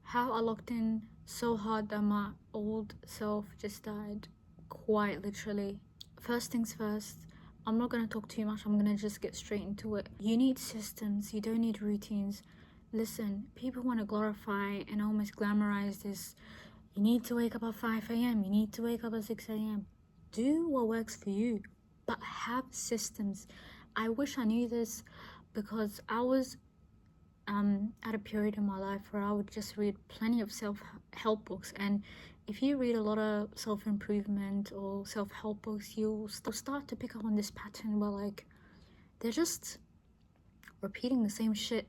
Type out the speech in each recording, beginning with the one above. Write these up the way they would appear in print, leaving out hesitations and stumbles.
how I locked in so hard that my old self just died, quite literally. First things first, I'm not going to talk too much, I'm going to just get straight into it. You need systems, you don't need routines. Listen, people want to glorify and almost glamorize this. You need to wake up at 5 a.m, you need to wake up at 6 a.m. Do what works for you, but have systems. I wish I knew this because I was at a period in my life where I would just read plenty of self-help books, and if you read a lot of self-improvement or self-help books, you'll start to pick up on this pattern where like they're just repeating the same shit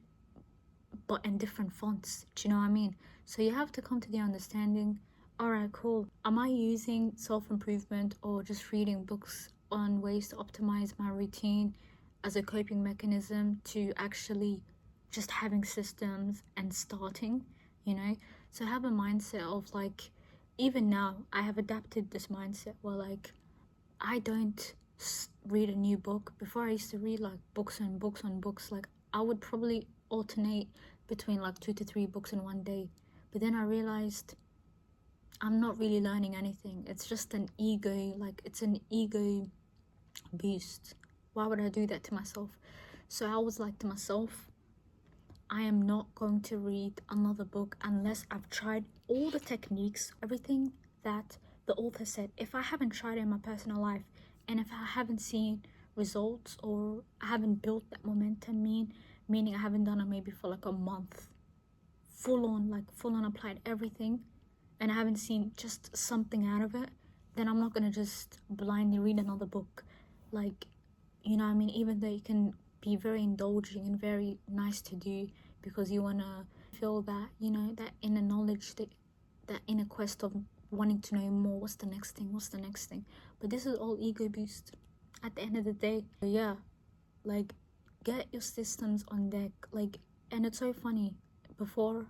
but in different fonts. Do you know what I mean? So you have to come to the understanding, all right, cool, am I using self-improvement or just reading books on ways to optimize my routine as a coping mechanism to actually just having systems and starting, you know? So have a mindset of like, even now I have adapted this mindset where like I don't read a new book. Before I used to read like books and books on books, like I would probably alternate between like 2 to 3 books in one day, but then I realized I'm not really learning anything. It's just an ego, like it's an ego boost. Why would I do that to myself? So I was like to myself, I am not going to read another book unless I've tried all the techniques, everything that the author said. If I haven't tried it in my personal life, and if I haven't seen results or I haven't built that momentum, meaning I haven't done it maybe for like a month, full on applied everything, and I haven't seen just something out of it, then I'm not gonna just blindly read another book. Like, you know what I mean? Even though it can be very indulging and very nice to do because you want to feel that, you know, that inner knowledge, that inner quest of wanting to know more. What's the next thing? But this is all ego boost at the end of the day. So yeah, like, get your systems on deck. Like, and it's so funny, before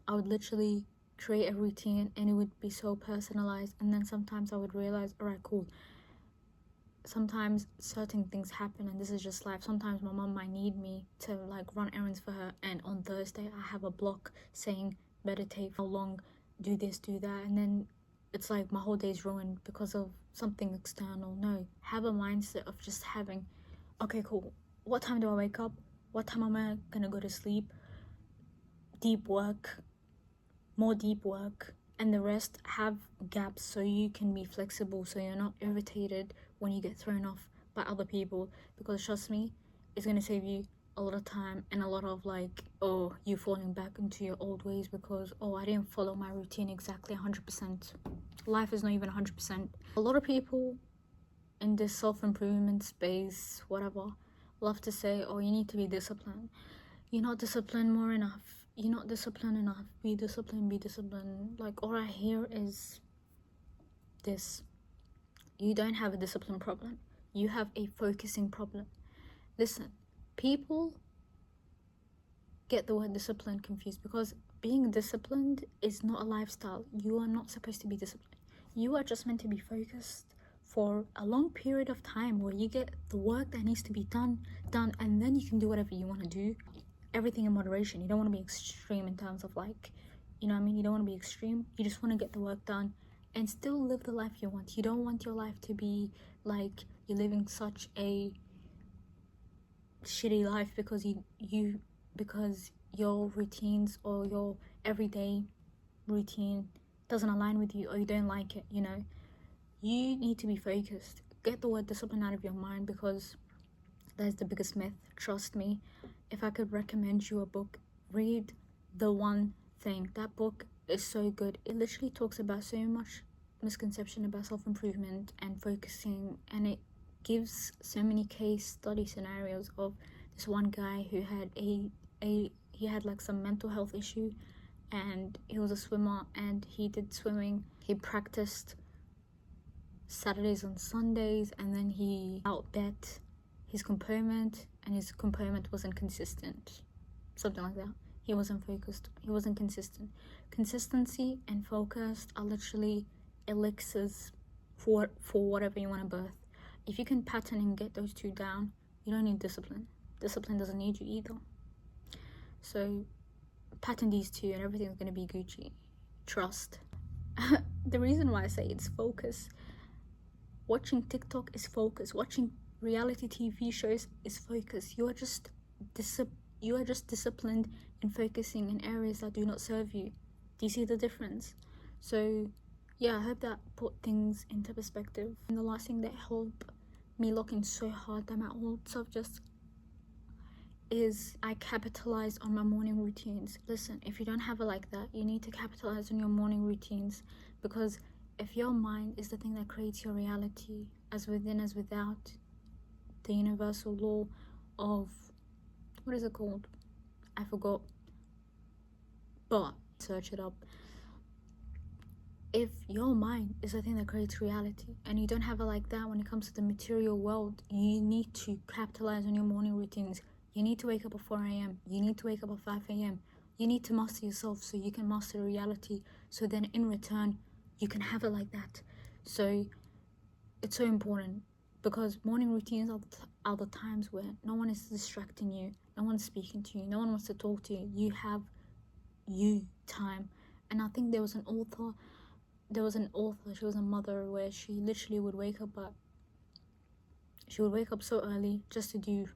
I would literally create a routine and it would be so personalized, and then sometimes I would realize, all right, cool, sometimes certain things happen and this is just life. Sometimes my mom might need me to like run errands for her, and on Thursday I have a block saying meditate for how long, do this, do that, and then it's like my whole day's ruined because of something external. No, have a mindset of just having, okay, cool, what time do I wake up, what time am I gonna go to sleep, deep work, more deep work, and the rest have gaps so you can be flexible, so you're not irritated when you get thrown off by other people. Because trust me, it's going to save you a lot of time and a lot of like, oh, you falling back into your old ways because, oh, I didn't follow my routine exactly 100%. Life is not even 100%. A lot of people in this self-improvement space, whatever, love to say, oh, you need to be disciplined. You're not disciplined more enough. You're not disciplined enough. Be disciplined. Like, all I hear is this: you don't have a discipline problem, you have a focusing problem. Listen, people get the word discipline confused because being disciplined is not a lifestyle. You are not supposed to be disciplined. You are just meant to be focused for a long period of time where you get the work that needs to be done, and then you can do whatever you want to do. Everything in moderation. You don't want to be extreme in terms of like, you know what I mean? You don't want to be extreme. You just want to get the work done and still live the life you want. You don't want your life to be like you're living such a shitty life because because your routines or your everyday routine doesn't align with you or you don't like it, you know. You need to be focused. Get the word discipline out of your mind because that's the biggest myth. Trust me. If I could recommend you a book, read The One Thing. That book is so good. It literally talks about so much misconception about self-improvement and focusing, and it gives so many case study scenarios of this one guy who had he had like some mental health issue, and he was a swimmer and he did swimming. He practiced Saturdays and Sundays, and then he outbet his component, and his component wasn't consistent, something like that. He wasn't focused, he wasn't consistent. Consistency and focus are literally elixirs for whatever you want to birth. If you can pattern and get those two down, you don't need discipline. Discipline doesn't need you either. So pattern these two and everything's gonna be Gucci. Trust. The reason why I say it's focus, watching TikTok is focus, watching reality TV shows is focus. You are just disciplined in focusing in areas that do not serve you. Do you see the difference? So yeah, I hope that put things into perspective. And the last thing that helped me lock in so hard at my old self just is I capitalize on my morning routines. Listen, if you don't have it like that, you need to capitalize on your morning routines, because if your mind is the thing that creates your reality, as within as without, the universal law of, what is it called? I forgot, but search it up. If your mind is the thing that creates reality and you don't have it like that when it comes to the material world, you need to capitalize on your morning routines. You need to wake up at 4 a.m. You need to wake up at 5 a.m. You need to master yourself so you can master reality. So then in return, you can have it like that. So it's so important, because morning routines are the times where no one is distracting you. No one's speaking to you. No one wants to talk to you. You have you time. And I think there was an author, she was a mother, where she literally would wake up so early just to do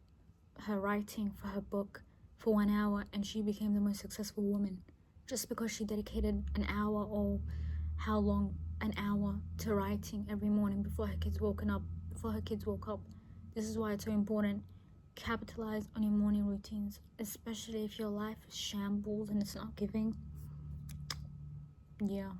her writing for her book for 1 hour, and she became the most successful woman just because she dedicated an hour, or how long, an hour, to writing every morning before her kids woke up. This is why it's so important. Capitalize on your morning routines, especially if your life is shambles and it's not giving. Yeah.